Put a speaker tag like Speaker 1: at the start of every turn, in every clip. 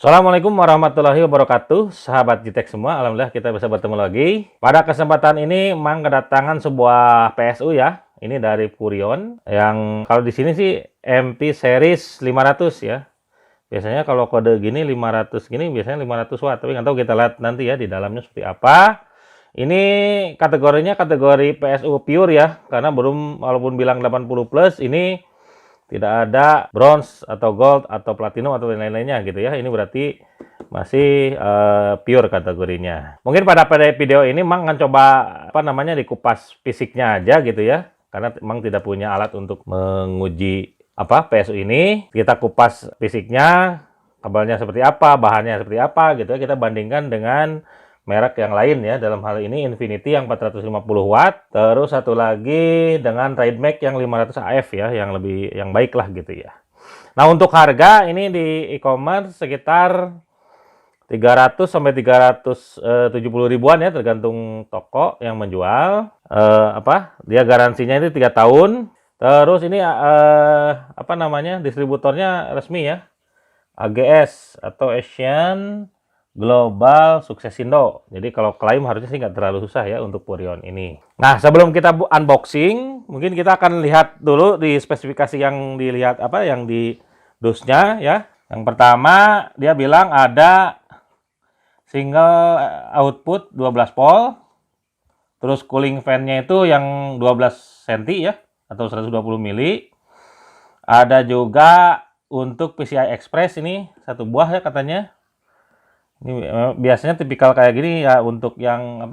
Speaker 1: Assalamualaikum warahmatullahi wabarakatuh, sahabat Jitek semua. Alhamdulillah kita bisa bertemu lagi. Pada kesempatan ini, Mang kedatangan sebuah PSU ya. Ini dari Furion, yang kalau di sini sih MP series 500 ya. Biasanya kalau kode gini 500 gini biasanya 500 watt, tapi nggak tahu, kita lihat nanti ya di dalamnya seperti apa. Ini kategorinya kategori PSU pure ya, karena belum, walaupun bilang 80 plus, ini tidak ada bronze atau gold atau platinum atau lain-lainnya gitu ya. Ini berarti masih pure kategorinya. Mungkin pada video ini Mang akan coba dikupas fisiknya aja gitu ya. Karena Mang tidak punya alat untuk menguji PSU ini. Kita kupas fisiknya, kabelnya seperti apa, bahannya seperti apa gitu ya. Kita bandingkan dengan merek yang lain ya, dalam hal ini Infinity yang 450 watt, terus satu lagi dengan Trademax yang 500 AF ya, yang baik lah gitu ya. Nah, untuk harga ini di e-commerce sekitar 300 sampai 370 ribuan ya, tergantung toko yang menjual. Dia garansinya itu 3 tahun. Terus ini distributornya resmi ya, AGS atau Asian Global Successindo. Jadi kalau klaim harusnya sih nggak terlalu susah ya untuk Furion ini. Nah, sebelum kita unboxing, mungkin kita akan lihat dulu di spesifikasi yang dilihat yang di dusnya ya. Yang pertama dia bilang ada single output 12 volt. Terus cooling fan-nya itu yang 12 cm ya, atau 120 mili. Ada juga untuk PCI Express ini satu buah ya katanya. Ini biasanya tipikal kayak gini ya untuk yang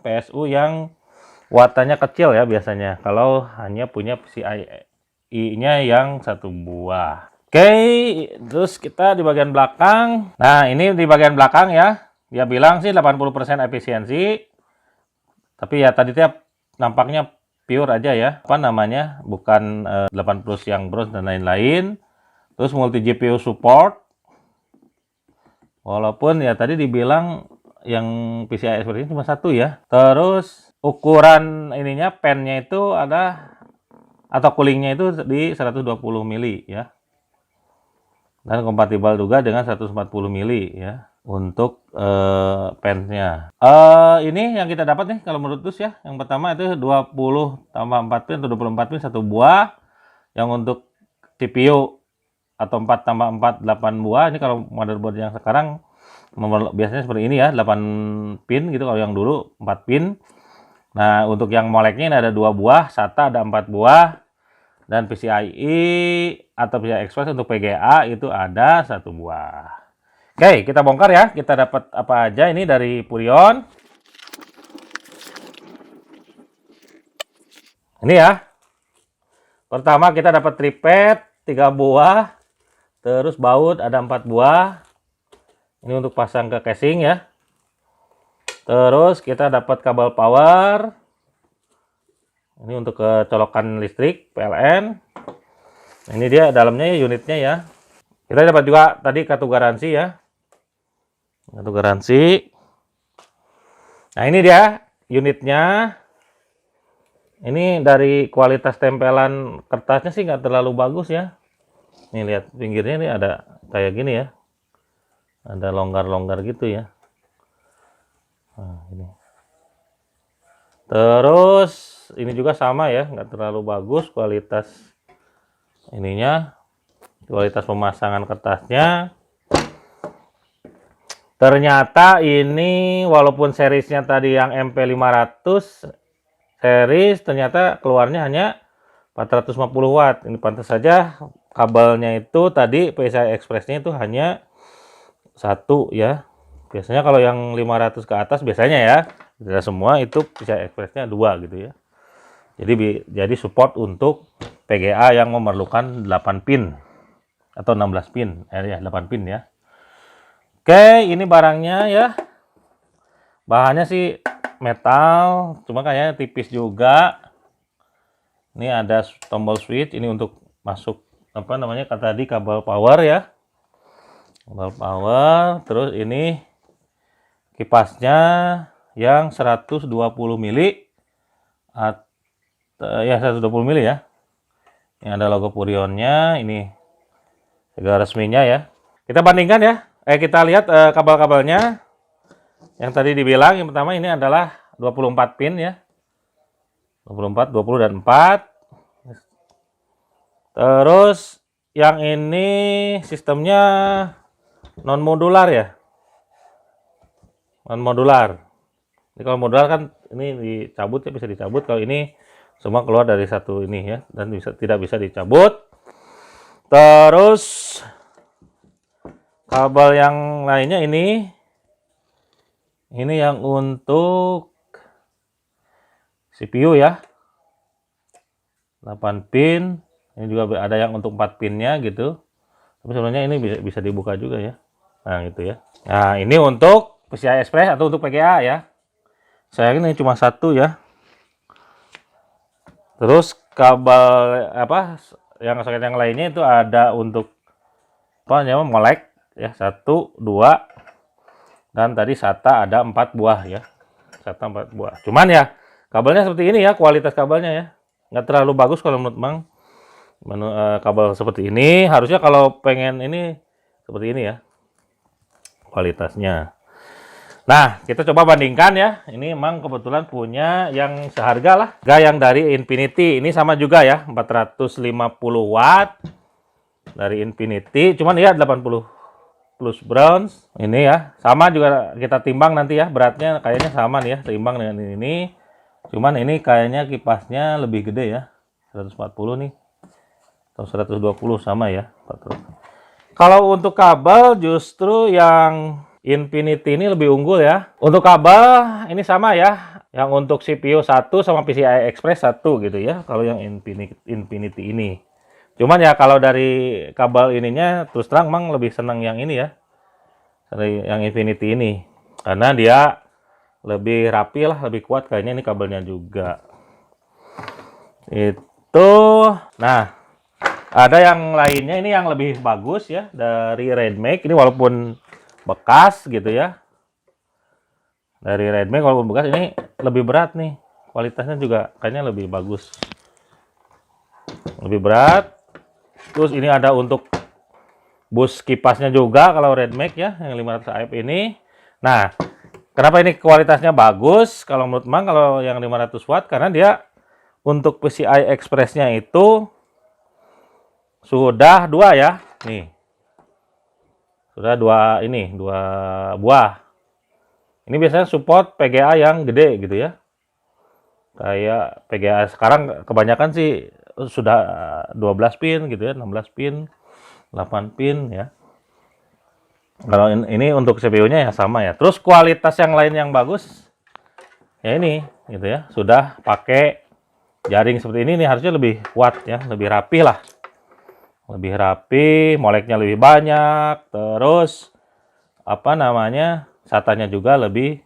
Speaker 1: PSU yang wattanya kecil ya biasanya. Kalau hanya punya PCIe-nya yang satu buah. Oke, terus kita di bagian belakang. Nah, ini di bagian belakang ya. Dia bilang sih 80% efisiensi. Tapi ya tadi tiap nampaknya pure aja ya. Bukan 8 plus yang bronze dan lain-lain. Terus multi GPU support. Walaupun ya tadi dibilang yang PCI seperti ini cuma satu ya. Terus ukuran ininya pennya itu ada, atau coolingnya itu di 120 mili ya. Dan kompatibel juga dengan 140 mili ya untuk pennya. Ini yang kita dapat nih kalau menurut dus ya. Yang pertama itu 20 tambah 4 pin atau 24 pin satu buah. Yang untuk CPU atau 4 tambah 4 8 buah. Ini kalau motherboard yang sekarang biasanya seperti ini ya, 8 pin gitu, kalau yang dulu 4 pin. Nah, untuk yang moleknya ini ada 2 buah, SATA ada 4 buah, dan PCIe atau PCI Express untuk PGA itu ada 1 buah. Oke, kita bongkar ya. Kita dapat apa aja ini dari Furion. Ini ya. Pertama kita dapat tripod 3 buah. Terus baut ada 4 buah. Ini untuk pasang ke casing ya. Terus kita dapat kabel power. Ini untuk colokan listrik PLN. Ini dia dalamnya ya, unitnya ya. Kita dapat juga tadi kartu garansi ya. Kartu garansi. Nah, ini dia unitnya. Ini dari kualitas tempelan kertasnya sih nggak terlalu bagus ya. Nih lihat pinggirnya ini ada kayak gini ya. Ada longgar-longgar gitu ya. Nah, ini. Terus ini juga sama ya, nggak terlalu bagus kualitas ininya, kualitas pemasangan kertasnya. Ternyata ini walaupun seriesnya tadi yang MP500 series, ternyata keluarnya hanya 450 watt. Ini pantas saja kabelnya itu tadi PCI Express-nya itu hanya satu ya. Biasanya kalau yang 500 ke atas biasanya ya, tidak semua itu PCI Express-nya 2 gitu ya. Jadi support untuk PGA yang memerlukan 8 pin atau 16 pin, 8 pin ya. Oke, ini barangnya ya. Bahannya sih metal, cuma kayaknya tipis juga. Ini ada tombol switch, ini untuk masuk tadi kabel power ya. Kabel power, terus ini kipasnya yang 120 mili ya 120 mili ya. Ini ada logo Furionnya, ini harga resminya ya. Kita bandingkan ya Kita lihat kabel-kabelnya. Yang tadi dibilang yang pertama ini adalah 24 pin ya. 24, 20 dan 4. Terus yang ini sistemnya non modular ya. Non modular. Ini kalau modular kan ini dicabut ya, bisa dicabut. Kalau ini semua keluar dari satu ini ya, dan tidak bisa dicabut. Terus kabel yang lainnya ini yang untuk CPU ya. 8 pin. Ini juga ada yang untuk 4 pinnya gitu. Tapi sebenarnya ini bisa dibuka juga ya. Nah, gitu ya. Nah, ini untuk PCI Express atau untuk PGA ya. Saya ini cuma satu ya. Terus kabel yang soket yang lainnya itu ada untuk molek ya, 1, 2, dan tadi SATA ada 4 buah ya. SATA 4 buah. Cuman ya kabelnya seperti ini ya, kualitas kabelnya ya. Nggak terlalu bagus kalau menurut Mang. Kabel seperti ini harusnya kalau pengen ini seperti ini ya kualitasnya. Nah, kita coba bandingkan ya. Ini emang kebetulan punya yang seharga lah. Yang dari Infinity ini sama juga ya, 450 watt dari Infinity. Cuman ya 80 plus bronze. Ini ya, sama juga kita timbang nanti ya. Beratnya kayaknya sama nih ya, seimbang dengan ini. Cuman ini kayaknya kipasnya lebih gede ya. 140 nih. Atau 120 sama ya. Kalau untuk kabel justru yang Infinity ini lebih unggul ya. Untuk kabel ini sama ya. Yang untuk CPU 1 sama PCI Express 1 gitu ya. Kalau yang Infinity ini. Cuman ya kalau dari kabel ininya terus terang Mang lebih senang yang ini ya. Dari yang Infinity ini. Karena dia lebih rapi lah, lebih kuat kayaknya ini kabelnya juga. Nah, ada yang lainnya ini yang lebih bagus ya dari Redmake. Ini walaupun bekas gitu ya. Dari Redmake walaupun bekas ini lebih berat nih. Kualitasnya juga kayaknya lebih bagus. Lebih berat. Terus ini ada untuk bus kipasnya juga kalau Redmake ya, yang 500 AF ini. Nah, kenapa ini kualitasnya bagus kalau menurut Mang kalau yang 500 watt? Karena dia untuk PCI Express-nya itu sudah 2 ya, nih. Sudah 2 buah. Ini biasanya support PGA yang gede gitu ya. Kayak PGA sekarang kebanyakan sih sudah 12 pin gitu ya, 16 pin, 8 pin ya. Kalau ini untuk CPU-nya ya sama ya. Terus kualitas yang lain yang bagus ya ini gitu ya. Sudah pakai jaring seperti ini nih, harusnya lebih kuat ya, lebih rapi lah. Lebih rapi, moleknya lebih banyak, terus SATA-nya juga lebih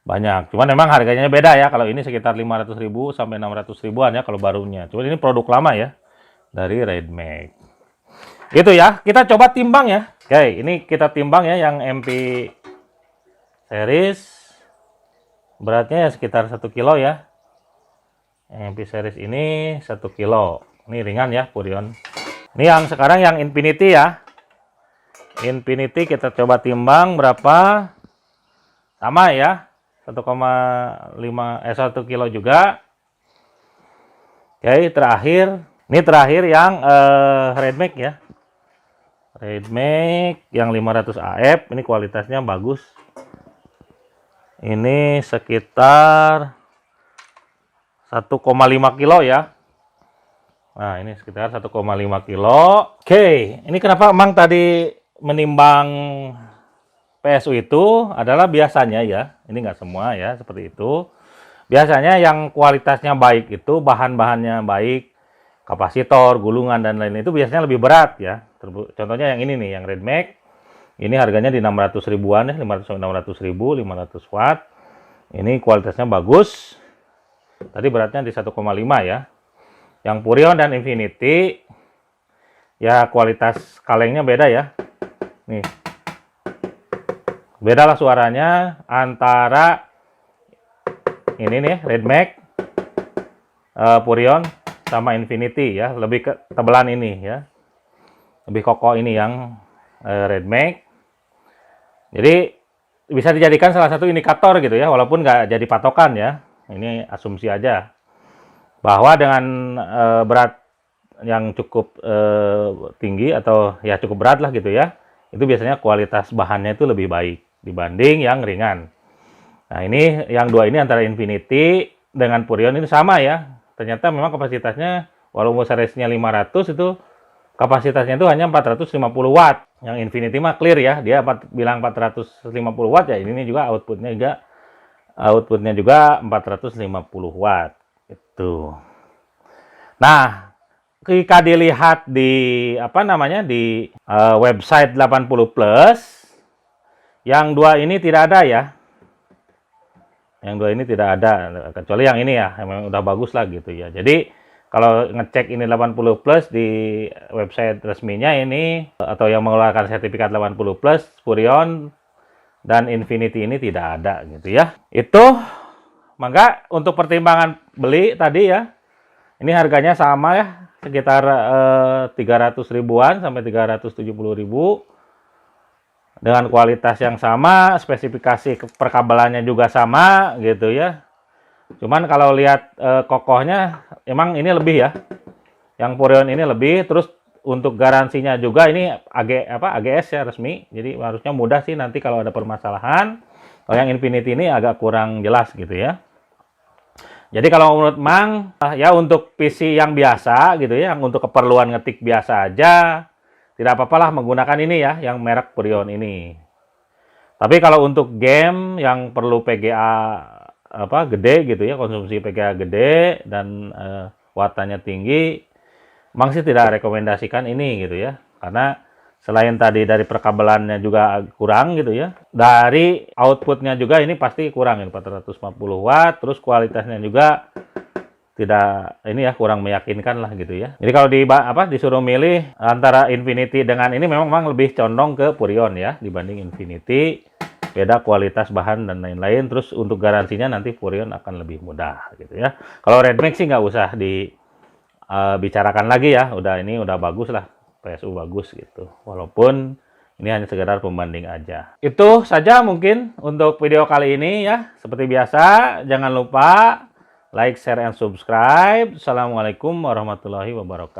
Speaker 1: banyak. Cuman memang harganya beda ya. Kalau ini sekitar 500.000 sampai 600 ribuan ya kalau barunya. Cuman ini produk lama ya dari Redmake. Gitu ya. Kita coba timbang ya. Oke, ini kita timbang ya yang MP series. Beratnya ya sekitar 1 kilo ya. MP series ini 1 kilo. Ini ringan ya, Purion. Ini yang sekarang yang Infinity ya. Infinity kita coba timbang berapa. Sama ya. 1 kilo juga. Oke, terakhir. Ini terakhir yang Redmake ya. Redmake yang 500 AF. Ini kualitasnya bagus. Ini sekitar 1,5 kilo ya. Nah, ini sekitar 1,5 kilo. Oke, ini kenapa Mang tadi menimbang PSU itu adalah biasanya ya, ini nggak semua ya, seperti itu. Biasanya yang kualitasnya baik itu, bahan-bahannya baik, kapasitor, gulungan, dan lain itu biasanya lebih berat ya. Contohnya yang ini nih, yang Redmake. Ini harganya di 600 ribuan ya, 500-600 ribu, 500 watt. Ini kualitasnya bagus. Tadi beratnya di 1,5 ya. Yang Purion dan Infinity ya kualitas kalengnya beda ya. Nih. Beda lah suaranya antara ini nih Redmake, Purion sama Infinity ya. Lebih ke tebelan ini ya. Lebih kokoh ini yang Redmake. Jadi bisa dijadikan salah satu indikator gitu ya, walaupun nggak jadi patokan ya. Ini asumsi aja bahwa dengan berat yang cukup tinggi atau ya cukup berat lah gitu ya, itu biasanya kualitas bahannya itu lebih baik dibanding yang ringan. Nah ini yang dua ini antara Infinity dengan Purion itu sama ya. Ternyata memang kapasitasnya walaupun serisnya 500 itu kapasitasnya itu hanya 450 watt. Yang Infinity mah clear ya, dia bilang 450 watt ya. Ini juga outputnya juga 450 watt. Itu. Nah, jika dilihat di apa namanya di website 80 Plus, yang dua ini tidak ada ya. Yang dua ini tidak ada, kecuali yang ini ya, yang memang udah bagus lah gitu ya. Jadi kalau ngecek ini 80 Plus di website resminya ini, atau yang mengeluarkan sertifikat 80 Plus, Furion dan Infinity ini tidak ada gitu ya. Itu, maka untuk pertimbangan beli tadi ya, ini harganya sama ya, sekitar 300 ribuan sampai 370.000. Dengan kualitas yang sama, spesifikasi perkabelannya juga sama gitu ya. Cuman kalau lihat kokohnya emang ini lebih ya. Yang Furion ini lebih, terus untuk garansinya juga ini AGS ya resmi. Jadi harusnya mudah sih nanti kalau ada permasalahan. Kalau yang Infinity ini agak kurang jelas gitu ya. Jadi kalau menurut Mang ya untuk PC yang biasa gitu ya, yang untuk keperluan ngetik biasa aja tidak apa-apalah menggunakan ini ya, yang merek Furion ini. Tapi kalau untuk game yang perlu PGA gede gitu ya, konsumsi PGA gede dan wattanya tinggi, Mang sih tidak rekomendasikan ini gitu ya. Karena selain tadi dari perkabelannya juga kurang gitu ya, dari outputnya juga ini pasti kurang 450 watt, terus kualitasnya juga tidak ini ya kurang meyakinkan lah gitu ya. Jadi kalau disuruh milih antara Infinity dengan ini memang lebih condong ke Furion ya dibanding Infinity. Beda kualitas bahan dan lain-lain. Terus untuk garansinya nanti Furion akan lebih mudah gitu ya. Kalau Redmax sih nggak usah dibicarakan lagi ya. Ini udah bagus lah, PSU bagus gitu. Walaupun ini hanya sekedar pembanding aja. Itu saja mungkin untuk video kali ini ya. Seperti biasa, jangan lupa like, share, and subscribe. Assalamualaikum warahmatullahi wabarakatuh.